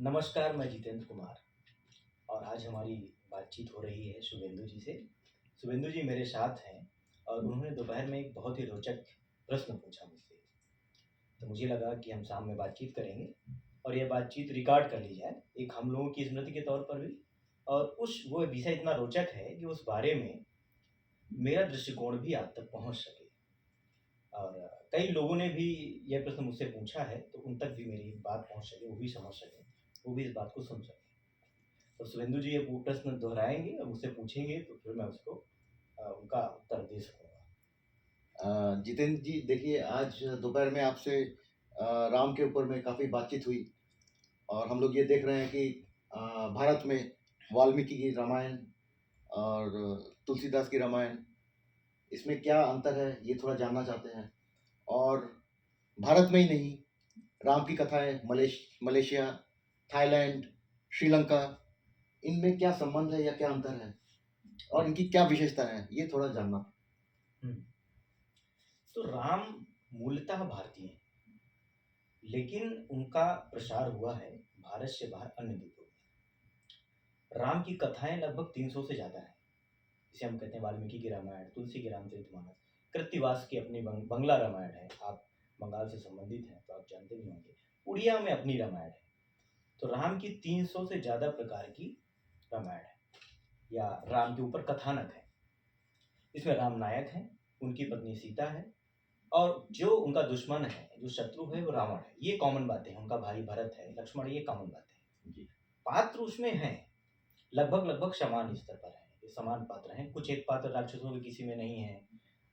नमस्कार, मैं जितेंद्र कुमार और आज हमारी बातचीत हो रही है शुभेंदु जी से। शुभेंदु जी मेरे साथ हैं और उन्होंने दोपहर में एक बहुत ही रोचक प्रश्न पूछा मुझसे। तो मुझे लगा कि हम शाम में बातचीत करेंगे और यह बातचीत रिकॉर्ड कर ली जाए, एक हम लोगों की स्मृति के तौर पर भी। और उस वो विषय इतना रोचक है कि उस बारे में मेरा दृष्टिकोण भी आप तक पहुँच सके। और कई लोगों ने भी यह प्रश्न मुझसे पूछा है, तो उन तक भी मेरी बात पहुँच सके, वो भी समझ सकें, वो भी इस बात को सुन सकें। तो सुरेंदु जी ये वो प्रश्न दोहराएंगे और मुझसे पूछेंगे, तो फिर मैं उसको उनका उत्तर दे सकूंगा। जितेंद्र जी, देखिए, आज दोपहर में आपसे राम के ऊपर में काफ़ी बातचीत हुई और हम लोग ये देख रहे हैं कि भारत में वाल्मीकि की रामायण और तुलसीदास की रामायण, इसमें क्या अंतर है ये थोड़ा जानना चाहते हैं। और भारत में ही नहीं, राम की कथाएं मलेशिया, थाईलैंड, श्रीलंका, इनमें क्या संबंध है या क्या अंतर है और इनकी क्या विशेषता है, ये थोड़ा जानना। तो राम मूलतः भारतीय हैं, लेकिन उनका प्रसार हुआ है भारत से बाहर अन्य द्वीपों में। राम की कथाएं लगभग 300 से ज़्यादा हैं। जिसे हम कहते हैं वाल्मीकि की रामायण, तुलसी की रामचरितमानस, कृत्तिवास की अपनी बंगला रामायण है। आप बंगाल से संबंधित हैं तो आप जानते भी होंगे। उड़िया में अपनी रामायण है। तो राम की 300 से ज़्यादा प्रकार की रामायण है या राम के ऊपर कथानक है। इसमें राम नायक हैं, उनकी पत्नी सीता है और जो उनका दुश्मन है, जो शत्रु है, वो रावण है। ये कॉमन बातें हैं। उनका भाई भरत है, लक्ष्मण, ये कॉमन बातें हैं जी। पात्र उसमें हैं, लगभग लगभग समान स्तर पर हैं, ये समान पात्र हैं। कुछ एक पात्र राक्षसों के किसी में नहीं है,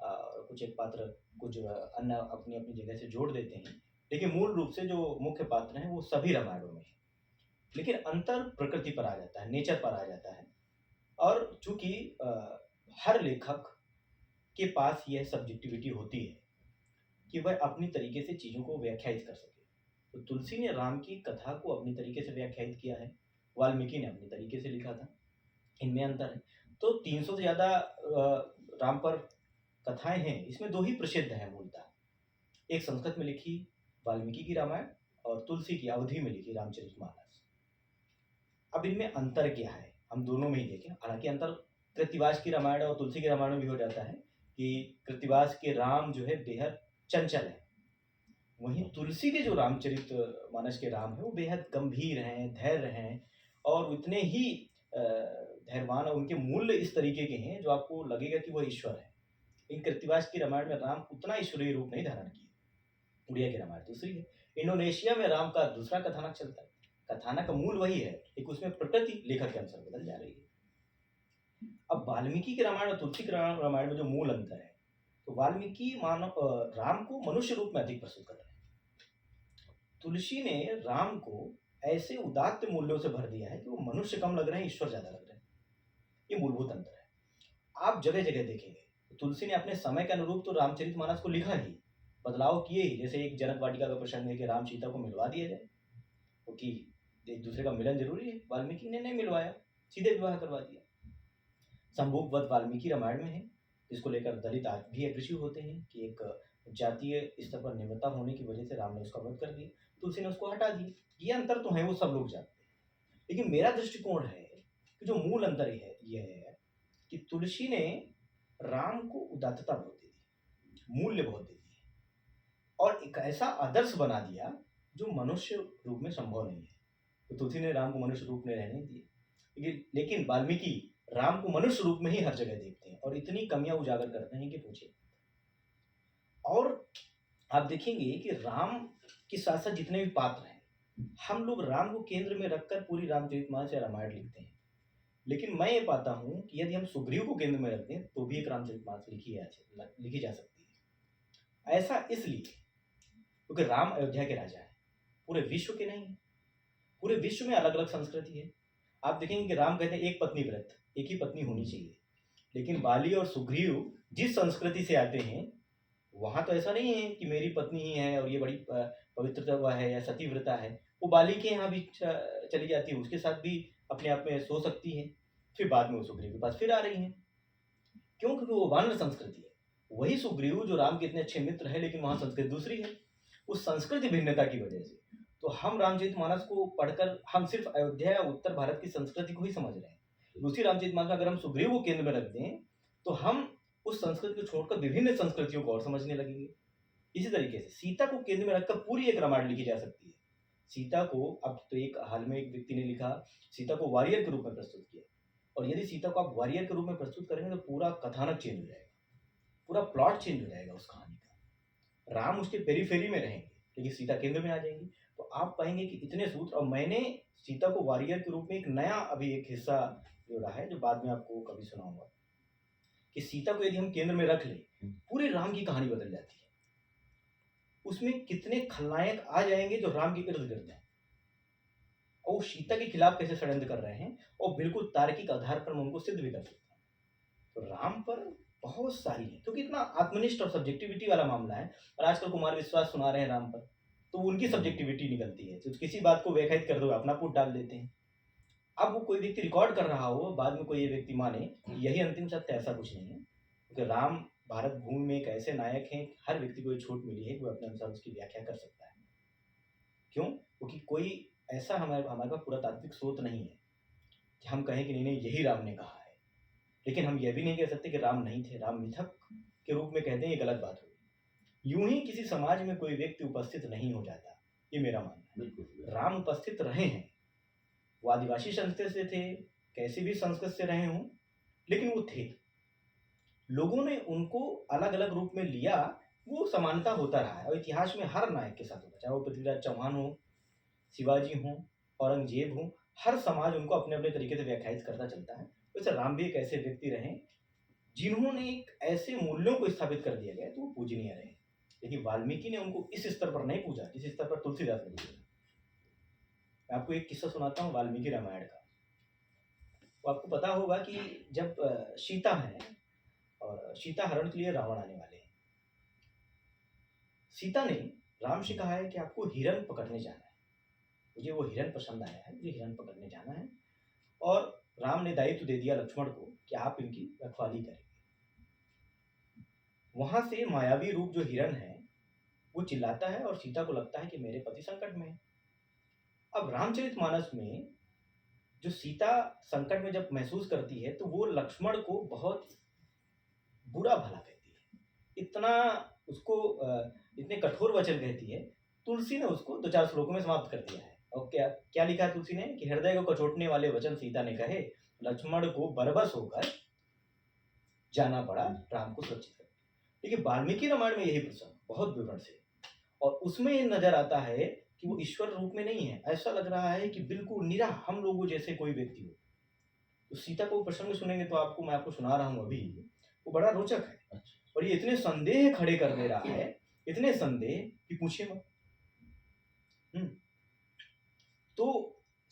कुछ एक पात्र कुछ अन्य अपनी अपनी जगह से जोड़ देते हैं, लेकिन मूल रूप से जो मुख्य पात्र हैं वो सभी रामायणों में हैं। लेकिन अंतर प्रकृति पर आ जाता है, नेचर पर आ जाता है। और चूंकि हर लेखक के पास यह सब्जेक्टिविटी होती है कि वह अपनी तरीके से चीज़ों को व्याख्यायित कर सके। तो तुलसी ने राम की कथा को अपनी तरीके से व्याख्यायित किया है, वाल्मीकि ने अपनी तरीके से लिखा था। इनमें अंतर है। तो 300 से ज़्यादा राम पर कथाएं हैं। इसमें दो ही प्रसिद्ध हैं मूलतः, एक संस्कृत में लिखी वाल्मीकि की रामायण और तुलसी की अवधी में लिखी रामचरितमानस। अब इनमें अंतर क्या है, हम दोनों में ही देखें। हालांकि अंतर कृत्तिवास की रामायण और तुलसी की रामायण में भी हो जाता है कि कृत्तिवास के राम जो है बेहद चंचल है, वहीं तुलसी के जो रामचरित मानस के राम है वो बेहद गंभीर हैं, धैर्य हैं और उतने ही धैर्यवान और उनके मूल्य इस तरीके के हैं जो आपको लगेगा कि वह ईश्वर है। इन कृत्तिवास की रामायण में राम उतना ईश्वरीय रूप नहीं धारण किए। उड़िया की रामायण दूसरी है। इंडोनेशिया में राम का दूसरा कथानक चलता है। कथानक का मूल वही है, एक उसमें प्रकृति लेखक के अनुसार बदल जा रही है। अब वाल्मीकि के रामायण और तुलसी के रामायण में जो मूल अंतर है, तो वाल्मीकि मानव राम को मनुष्य रूप में अधिक प्रस्तुत कर रहे हैं। तुलसी ने राम को ऐसे उदात्त मूल्यों से भर दिया है कि वो मनुष्य कम लग रहे हैं, ईश्वर ज्यादा लग रहे हैं। ये मूलभूत अंतर है। आप जगह जगह देखेंगे तो तुलसी ने अपने समय के अनुरूप तो रामचरितमानस को लिखा ही, बदलाव किए ही। जैसे एक जनक वाटिका का प्रसंग है कि राम सीता को मिलवा दिया जाए, क्योंकि एक दूसरे का मिलन जरूरी है। वाल्मीकि ने नहीं मिलवाया, सीधे विवाह करवा दिया। संभोगवध वाल्मीकि रामायण में है, जिसको लेकर दलित आज भी एग्रेसिव होते हैं कि एक जातीय स्तर पर निम्नता होने की वजह से राम ने उसका वध कर दिया, तुलसी ने उसको हटा दिया। ये अंतर तो है, वो सब लोग जानते हैं। लेकिन मेरा दृष्टिकोण है कि जो मूल अंतर है यह है कि तुलसी ने राम को उदात्तता बहुत दे दी, मूल्य बहुत दे दिए और एक ऐसा आदर्श बना दिया जो मनुष्य रूप में संभव नहीं है। तो तुलसी ने राम को मनुष्य रूप में रहने दिए, लेकिन वाल्मीकि राम को मनुष्य रूप में ही हर जगह देखते हैं और इतनी कमियां उजागर करते हैं कि पूछे। और आप देखेंगे कि राम के साथ साथ जितने भी पात्र हैं, हम लोग राम को केंद्र में रखकर पूरी रामचरितमानस या रामायण लिखते हैं। लेकिन मैं ये पाता हूं कि यदि हम सुग्रीव को केंद्र में रख दें तो भी एक रामचरितमानस लिखी जा सकती है। ऐसा इसलिए क्योंकि राम अयोध्या के राजा है, पूरे विश्व के नहीं है। पूरे विश्व में अलग अलग संस्कृति है। आप देखेंगे कि राम कहते हैं एक पत्नी व्रत, एक ही पत्नी होनी चाहिए। लेकिन बाली और सुग्रीव जिस संस्कृति से आते हैं वहां तो ऐसा नहीं है कि मेरी पत्नी ही है और ये बड़ी पवित्रता हुआ है या सतीव्रता है। वो बाली के यहाँ भी चली जाती है, उसके साथ भी अपने आप में सो सकती है, फिर बाद में वो सुग्रीव के पास फिर आ रही है। क्यों? क्योंकि वो वानर संस्कृति है। वही सुग्रीव जो राम के इतने अच्छे मित्र है, लेकिन वहां संस्कृति दूसरी है। उस संस्कृति भिन्नता की वजह से तो हम रामचरितमानस को पढ़कर हम सिर्फ अयोध्या या उत्तर भारत की संस्कृति को ही समझ रहे हैं। उसी रामचरितमानस में अगर हम सुग्रीव को केंद्र में रख दें तो हम उस संस्कृति को छोड़कर विभिन्न संस्कृतियों को और समझने लगेंगे। इसी तरीके से सीता को केंद्र में रखकर पूरी एक रामायण लिखी जा सकती है। सीता को अब तो एक हाल में एक व्यक्ति ने लिखा, सीता को वॉरियर के रूप में प्रस्तुत किया, और यदि सीता को आप वॉरियर के रूप में प्रस्तुत करेंगे तो पूरा कथानक चेंज हो जाएगा, पूरा प्लॉट चेंज हो जाएगा उस कहानी का। राम उसके पेरीफेरी में रहेंगे लेकिन सीता केंद्र में आ जाएंगी। तो आप पाएंगे कि इतने सूत्र, और मैंने सीता को वॉरियर के रूप में एक नया अभी एक हिस्सा जोड़ा है जो बाद में आपको कभी सुनाऊंगा, कि सीता को यदि हम केंद्र में रख लें पूरी राम की कहानी बदल जाती है। उसमें कितने खलनायक आ जाएंगे जो राम के इर्द गिर्द हैं और वो सीता के खिलाफ कैसे षड्यंत्र कर रहे हैं, और बिल्कुल तार्किक आधार पर हम उनको सिद्ध भी कर सकते हैं। तो राम पर बहुत सारी है, क्योंकि इतना आत्मनिष्ठ और सब्जेक्टिविटी वाला मामला है। और आजकल कुमार विश्वास सुना रहे हैं राम पर, तो उनकी सब्जेक्टिविटी निकलती है, तो किसी बात को व्याख्यात कर दो अपना पुट डाल देते हैं। अब वो कोई व्यक्ति रिकॉर्ड कर रहा हो, बाद में कोई ये व्यक्ति माने यही अंतिम सत्य, ऐसा कुछ नहीं है। क्योंकि राम भारत भूमि में एक ऐसे नायक हैं, हर व्यक्ति को ये छूट मिली है कि वो अपने अनुसार उसकी व्याख्या कर सकता है। क्यों? क्योंकि कोई ऐसा हमारे पास पुरातात्विक स्रोत नहीं है कि हम कहें कि नहीं नहीं यही राम ने कहा है। लेकिन हम यह भी नहीं कह सकते कि राम नहीं थे। राम मिथक के रूप में कहते हैं, ये गलत बात होगी। यूं ही किसी समाज में कोई व्यक्ति उपस्थित नहीं हो जाता, ये मेरा मानना है। राम उपस्थित रहे हैं, वो आदिवासी संस्कृति से थे, कैसे भी संस्कृत से रहे हों, लेकिन वो थे। लोगों ने उनको अलग अलग रूप में लिया, वो समानता होता रहा है। और इतिहास में हर नायक के साथ होता, चाहे वो पृथ्वीराज चौहान हो, शिवाजी हो, औरंगजेब हो, हर समाज उनको अपने अपने तरीके से व्याख्यायित करता चलता है। वैसे राम भी एक ऐसे व्यक्ति रहे जिन्होंने एक ऐसे मूल्यों को स्थापित कर दिया गया तो वो पूजनीय रहे। लेकिन वाल्मीकि ने उनको इस स्तर पर नहीं पूजा जिस स्तर पर तुलसीदास ने पूजा। मैं आपको एक किस्सा सुनाता हूँ वाल्मीकि रामायण का। तो आपको पता होगा कि जब सीता है और सीता हरण के लिए रावण आने वाले हैं, सीता ने राम से कहा है कि आपको हिरण पकड़ने जाना है, मुझे वो हिरण पसंद आया है, मुझे हिरण पकड़ने जाना है। और राम ने दायित्व दे दिया लक्ष्मण को कि आप इनकी रखवाली करेंगे। वहां से मायावी रूप जो हिरण है वो चिल्लाता है और सीता को लगता है कि मेरे पति संकट में है। अब रामचरितमानस में जो सीता संकट में जब महसूस करती है तो वो लक्ष्मण को बहुत बुरा भला कहती है, इतना उसको इतने कठोर वचन कहती है। तुलसी ने उसको 2-4 श्लोकों में समाप्त कर दिया है। और क्या क्या लिखा है तुलसी ने कि हृदय को कचोटने वाले वचन सीता ने कहे, लक्ष्मण को बरबस होकर जाना पड़ा राम को सुरक्षित कर। देखिए वाल्मीकि रामायण में यही प्रसंग बहुत विवरण से, और उसमें ये नजर आता है कि वो ईश्वर रूप में नहीं है। ऐसा लग रहा है कि बिल्कुल निरा हम लोगों जैसे कोई व्यक्ति हो। तो सीता को प्रसंग सुनेंगे तो आपको मैं आपको सुना रहा हूँ अभी, वो बड़ा रोचक है। और ये इतने संदेह खड़े कर दे रहा है, इतने संदेह कि पूछिए मत। तो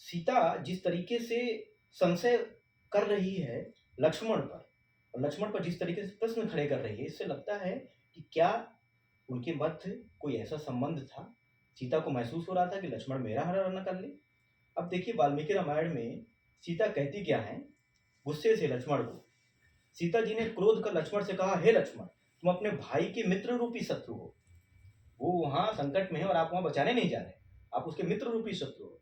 सीता जिस तरीके से संशय कर रही है लक्ष्मण पर, और लक्ष्मण पर जिस तरीके से प्रश्न खड़े कर रही है, इससे लगता है कि क्या उनके मध्य कोई ऐसा संबंध था। सीता को महसूस हो रहा था कि लक्ष्मण मेरा हरण न कर ले। अब देखिए वाल्मीकि रामायण में सीता कहती क्या है गुस्से से लक्ष्मण को। सीता जी ने क्रोध कर लक्ष्मण से कहा, हे लक्ष्मण, तुम अपने भाई के मित्र रूपी शत्रु हो। वो वहां संकट में है और आप वहां बचाने नहीं जा रहे, आप उसके मित्र रूपी शत्रु हो।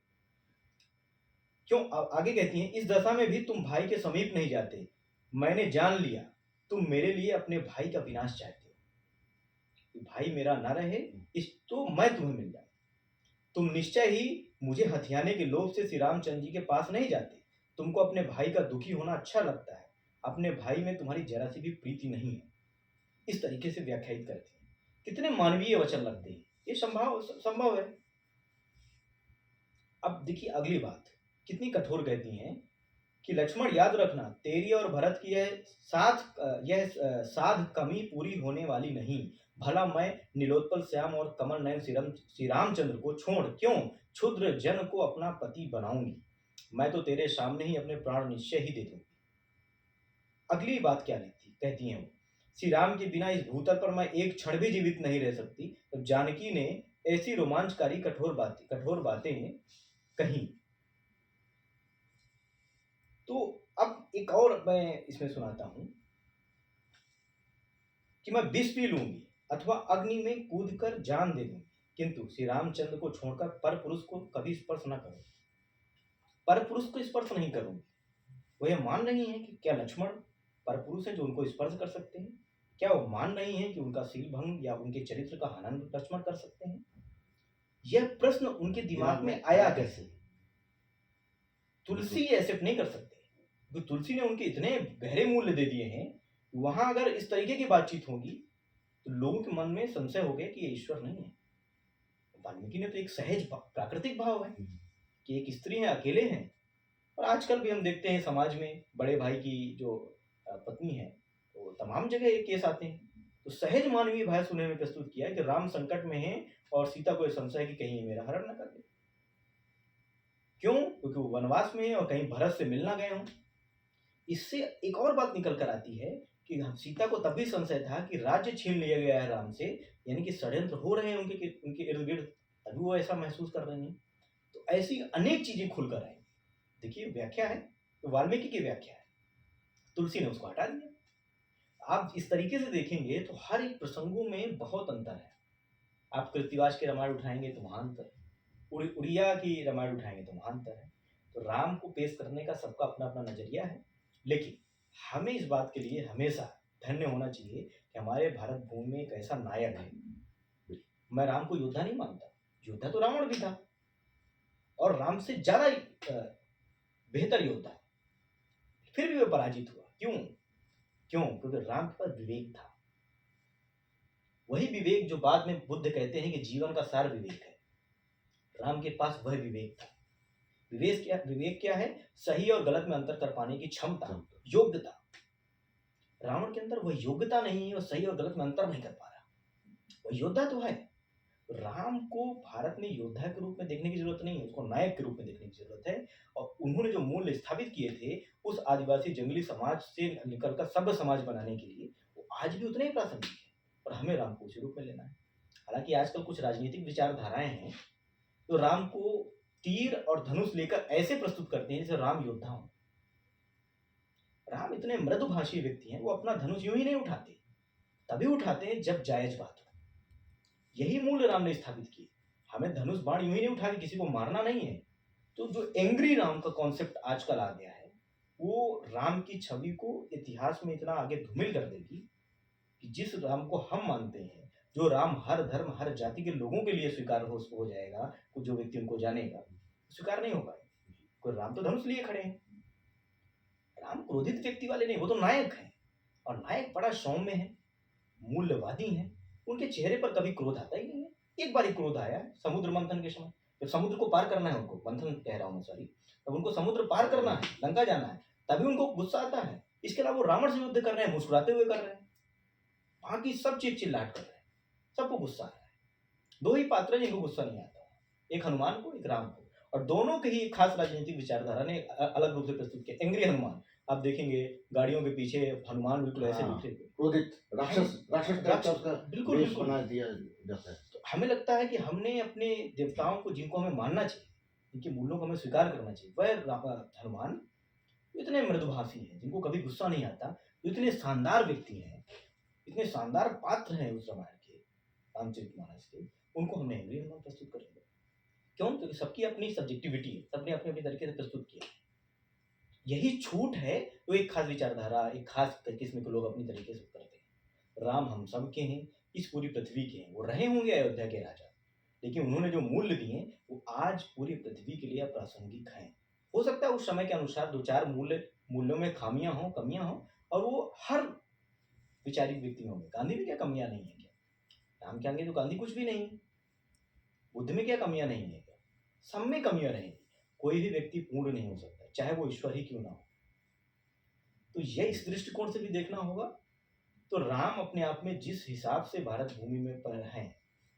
क्यों? आगे कहती हैं, इस दशा में भी तुम भाई के समीप नहीं जाते। मैंने जान लिया तुम मेरे लिए अपने भाई का विनाश चाहते हो। भाई मेरा ना रहे इस तो मैं तुम्हें मिल जाऊं। तुम निश्चय ही मुझे हथियाने के लोभ से श्री रामचंद्र जी के पास नहीं जाते। तुमको अपने भाई का दुखी होना अच्छा लगता है, अपने भाई में तुम्हारी जरा सी भी प्रीति नहीं है। इस तरीके से व्याख्यायित करते हैं। कितने मानवीय वचन लगते हैं, ये संभव है। अब देखिए अगली बात कितनी कठोर कहती हैं कि लक्ष्मण याद रखना, तेरी और भरत की यह साध कमी पूरी होने वाली नहीं। भला मैं नीलोत्पल श्याम और कमल नयन श्री रामचंद्र को छोड़ क्यों क्षुद्र जन को अपना पति बनाऊंगी। मैं तो तेरे सामने ही अपने प्राण निश्चय ही दे दूंगी। अगली बात क्या कहती हैं वो, श्री राम के बिना इस भूतल पर मैं एक क्षण भी जीवित नहीं रह सकती। तो जानकी ने ऐसी रोमांचकारी कठोर बातें कही। तो अब एक और मैं इसमें सुनाता हूं कि मैं विष पी लूंगी अथवा अग्नि में कूदकर जान दे दूंगी, किंतु श्री रामचंद्र को छोड़कर पर पुरुष को कभी स्पर्श न करो, पर पुरुष को स्पर्श नहीं करूंगी। वो ये मान रही हैं कि क्या लक्ष्मण पर पुरुष है जो उनको स्पर्श कर सकते हैं? क्या वो मान रही हैं कि उनका शील भंग या उनके चरित्र का हनन लक्ष्मण कर सकते हैं? यह प्रश्न उनके दिमाग में आया कैसे? तुलसी एक्सेप्ट नहीं कर सकते, तो तुलसी ने उनके इतने गहरे मूल्य दे दिए हैं, वहां अगर इस तरीके की बातचीत होगी तो लोगों के मन में संशय हो गया कि ये ईश्वर नहीं है। वाल्मीकि ने तो एक सहज प्राकृतिक भाव है कि एक स्त्री है, अकेले हैं। और आजकल भी हम देखते हैं समाज में बड़े भाई की जो पत्नी है, तो तमाम जगह ये केस आते हैं। तो सहज मानवीय भाव से उन्होंने प्रस्तुत किया है कि राम संकट में है और सीता को यह संशय है कि कहीं ये मेरा हरण न कर दे। क्यों? क्योंकि वो वनवास में है और कहीं भरत से मिलना गए हों। इससे एक और बात निकल कर आती है कि सीता को तब भी संशय था कि राज्य छीन लिया गया है राम से, यानी कि षड्यंत्र हो रहे हैं उनके इर्द गिर्द, तभी वो ऐसा महसूस कर रही हैं। तो ऐसी अनेक चीजें खुलकर आई। देखिए, व्याख्या है तो वाल्मीकि की व्याख्या है, तुलसी ने उसको हटा दिया। आप इस तरीके से देखेंगे तो हर एक प्रसंगों में बहुत अंतर है। आप कृत्तिवास के रामायण उठाएंगे तो वहां अंतर है, उड़िया की रामायण उठाएंगे तो वहां अंतर है। तो राम को पेश करने का सबका अपना अपना नजरिया है, लेकिन हमें इस बात के लिए हमेशा धन्य होना चाहिए कि हमारे भारत भूमि में एक ऐसा नायक है। मैं राम को योद्धा नहीं मानता, योद्धा तो रावण भी था और राम से ज्यादा बेहतर योद्धा, फिर भी वह पराजित हुआ। क्यों? क्योंकि राम के पास विवेक था, वही विवेक जो बाद में बुद्ध कहते हैं कि जीवन का सार विवेक है। राम के पास वह विवेक था। विवेक क्या है? सही और गलत में अंतर कर पाने की क्षमता, योग्यता। रावण के अंदर वह योग्यता नहीं है, और सही और गलत में अंतर नहीं कर पा रहा। वह योद्धा तो है। राम को भारत में योद्धा के रूप में देखने की जरूरत नहीं है, उसको नायक के रूप में देखने की जरूरत है। और उन्होंने जो मूल्य स्थापित किए थे उस आदिवासी जंगली समाज से निकलकर सभ्य समाज बनाने के लिए, वो आज भी उतने ही प्रासंगिक है और हमें राम को उसी रूप में लेना है। हालांकि आजकल कुछ राजनीतिक विचारधाराएं हैं तो राम को तीर और धनुष लेकर ऐसे प्रस्तुत करते हैं जैसे राम योद्धा हो। राम इतने मृदुभाषी व्यक्ति हैं, वो अपना धनुष यूं ही नहीं उठाते, तभी उठाते हैं जब जायज बात हो। यही मूल्य राम ने स्थापित किए। हमें धनुष बाण यूं ही नहीं उठा के किसी को मारना नहीं है। तो जो एंग्री राम का कॉन्सेप्ट आजकल आ गया है, वो राम की छवि को इतिहास में इतना आगे धूमिल कर देगी कि जिस राम को हम मानते हैं, जो राम हर धर्म हर जाति के लोगों के लिए स्वीकार हो जाएगा, जो व्यक्ति उनको जानेगा, स्वीकार नहीं हो पाएगा। कोई राम तो धनुष लिए खड़े हैं। राम क्रोधित व्यक्ति वाले नहीं, वो तो नायक हैं, और नायक बड़ा सौम्य है, मूल्यवादी है। उनके चेहरे पर कभी क्रोध आता ही नहीं है। एक बार ही क्रोध आया समुद्र मंथन के समय, जब समुद्र को पार करना है उनको, मंथन कह रहा हूं मैं, सॉरी, तब उनको समुद्र पार करना है, लंका जाना है, तभी उनको गुस्सा आता है। इसके अलावा वो रावण से युद्ध कर रहे हैं, मुस्कुराते हुए कर रहे हैं, बाकी सब चिल्लाहट कर रहे हैं, सबको गुस्सा आ रहा है। दो ही पात्र जिनको गुस्सा नहीं आता, एक हनुमान को, एक राम को, और दोनों के ही खास राजनीतिक विचारधारा ने अलग रूप से प्रस्तुत किया। एंग्री हनुमान, आप देखेंगे गाड़ियों के पीछे हनुमान बिल्कुल ऐसे बिखरे हुए, क्रोधित राक्षस का बिल्कुल बना दिया जाता है। तो हमें लगता है कि हमने अपने देवताओं को, जिनको हमें मानना चाहिए, इनके मूल्यों को हमें स्वीकार करना चाहिए, वह हनुमान इतने मृदुभाषी हैं, जिनको कभी गुस्सा नहीं आता, इतने शानदार व्यक्ति हैं, इतने शानदार पात्र हैं उस रामायण के, रामचरितमानस के, उनको हमने एंग्री हनुमान प्रस्तुत कर दिया। क्यों? क्योंकि सबकी अपनी सब्जेक्टिविटी है, सबने अपने अपने तरीके से प्रस्तुत किया। यही छूट है तो एक खास विचारधारा, एक खास किस्म के लोग अपनी तरीके से करते हैं। राम हम सब के हैं, इस पूरी पृथ्वी के हैं। वो रहे होंगे अयोध्या के राजा, लेकिन उन्होंने जो मूल्य दिए वो आज पूरी पृथ्वी के लिए प्रासंगिक हैं। हो सकता है उस समय के अनुसार दो चार मूल्यों में खामियां हो, कमियां हो, और वो हर विचारिक व्यक्ति में होंगे। गांधी में क्या कमियां नहीं है क्या? राम के आगे तो गांधी कुछ भी नहीं। बुद्ध में क्या कमियां नहीं है क्या? सब में कमियां रहेंगी। कोई भी व्यक्ति पूर्ण नहीं हो सकता, चाहे वो ईश्वर ही क्यों ना हो। तो यह इस दृष्टिकोण से भी देखना होगा। तो राम अपने आप में जिस हिसाब से भारत भूमि में पर हैं,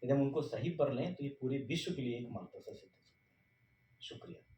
यदि हम उनको सही पर लें तो ये पूरे विश्व के लिए एक मार्गदर्शक सिद्ध हो सकता है। शुक्रिया।